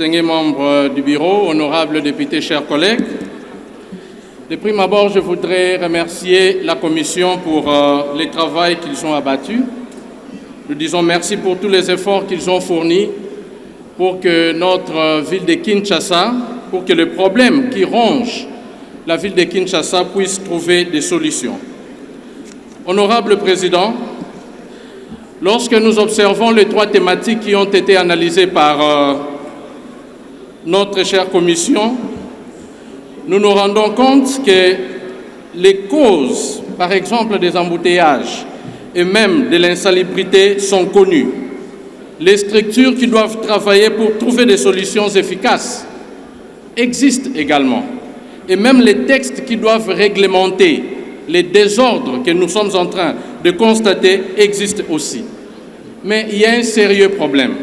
distingués membres du bureau, honorables députés, chers collègues. De prime abord, je voudrais remercier la Commission pour le travail qu'ils ont abattu. Nous disons merci pour tous les efforts qu'ils ont fournis pour que notre ville de Kinshasa, pour que le problème qui ronge la ville de Kinshasa puisse trouver des solutions. Honorable Président, lorsque nous observons les trois thématiques qui ont été analysées par notre chère Commission, nous nous rendons compte que les causes, par exemple des embouteillages et même de l'insalubrité sont connues. Les structures qui doivent travailler pour trouver des solutions efficaces existent également. Et même les textes qui doivent réglementer les désordres que nous sommes en train de constater existent aussi. Mais il y a un sérieux problème.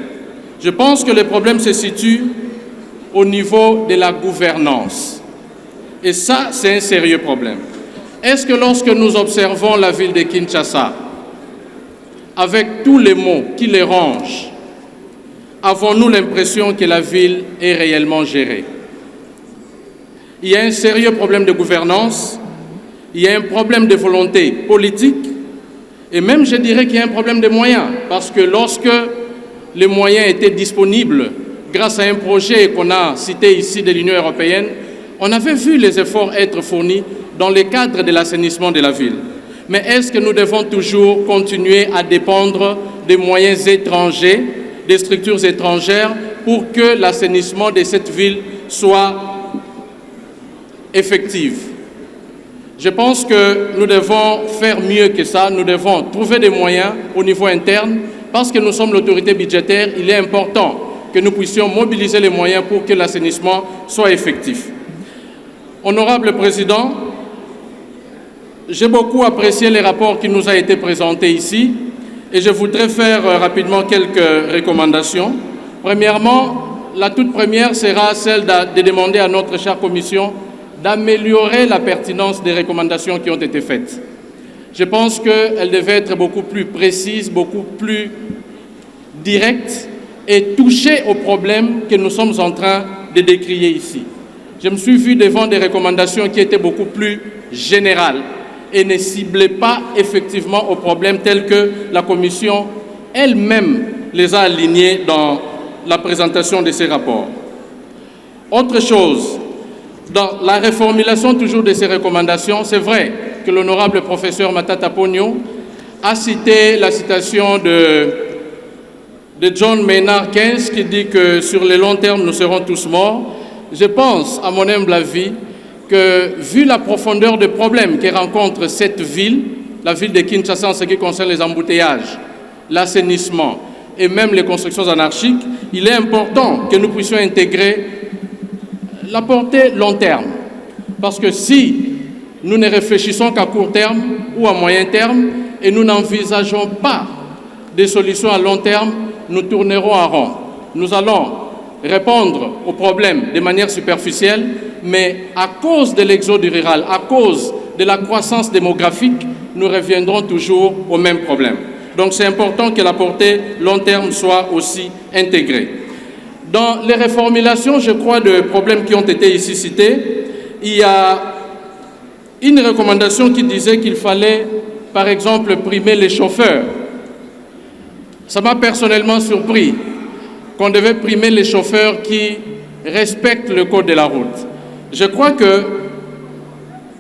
Je pense que le problème se situe au niveau de la gouvernance. Et ça, c'est un sérieux problème. Est-ce que lorsque nous observons la ville de Kinshasa, avec tous les maux qui les rongent, avons-nous l'impression que la ville est réellement gérée? Il y a un sérieux problème de gouvernance, il y a un problème de volonté politique, et même je dirais qu'il y a un problème de moyens, parce que lorsque les moyens étaient disponibles, grâce à un projet qu'on a cité ici de l'Union européenne, on avait vu les efforts être fournis dans le cadre de l'assainissement de la ville. Mais est-ce que nous devons toujours continuer à dépendre des moyens étrangers, des structures étrangères, pour que l'assainissement de cette ville soit effectif? Je pense que nous devons faire mieux que ça, nous devons trouver des moyens au niveau interne, parce que nous sommes l'autorité budgétaire, il est important que nous puissions mobiliser les moyens pour que l'assainissement soit effectif. Honorable Président, j'ai beaucoup apprécié les rapports qui nous ont été présentés ici et je voudrais faire rapidement quelques recommandations. Premièrement, la toute première sera celle de demander à notre chère Commission d'améliorer la pertinence des recommandations qui ont été faites. Je pense qu'elles devaient être beaucoup plus précises, beaucoup plus directes et toucher aux problèmes que nous sommes en train de décrier ici. Je me suis vu devant des recommandations qui étaient beaucoup plus générales et ne ciblaient pas effectivement aux problèmes tels que la Commission elle-même les a alignés dans la présentation de ces rapports. Autre chose, dans la reformulation toujours de ces recommandations, c'est vrai que l'honorable professeur Matata Ponyo a cité la citation de John Maynard Keynes qui dit que sur le long terme, nous serons tous morts. Je pense, à mon humble avis, que vu la profondeur des problèmes que rencontre cette ville, la ville de Kinshasa en ce qui concerne les embouteillages, l'assainissement et même les constructions anarchiques, il est important que nous puissions intégrer la portée long terme. Parce que si nous ne réfléchissons qu'à court terme ou à moyen terme et nous n'envisageons pas des solutions à long terme, nous tournerons en rond. Nous allons répondre aux problèmes de manière superficielle, mais à cause de l'exode rural, à cause de la croissance démographique, nous reviendrons toujours au même problème. Donc c'est important que la portée long terme soit aussi intégrée. Dans les reformulations, je crois, de problèmes qui ont été ici cités, il y a une recommandation qui disait qu'il fallait, par exemple, primer les chauffeurs. Ça m'a personnellement surpris qu'on devait primer les chauffeurs qui respectent le code de la route. Je crois que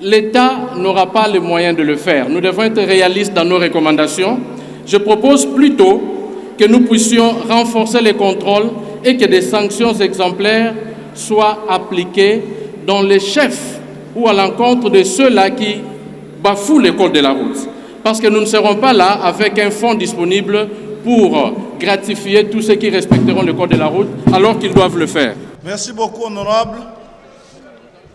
l'État n'aura pas les moyens de le faire. Nous devons être réalistes dans nos recommandations. Je propose plutôt que nous puissions renforcer les contrôles et que des sanctions exemplaires soient appliquées dans les chefs ou à l'encontre de ceux-là qui bafouent le code de la route. Parce que nous ne serons pas là avec un fonds disponible pour gratifier tous ceux qui respecteront le code de la route alors qu'ils doivent le faire. Merci beaucoup, honorable.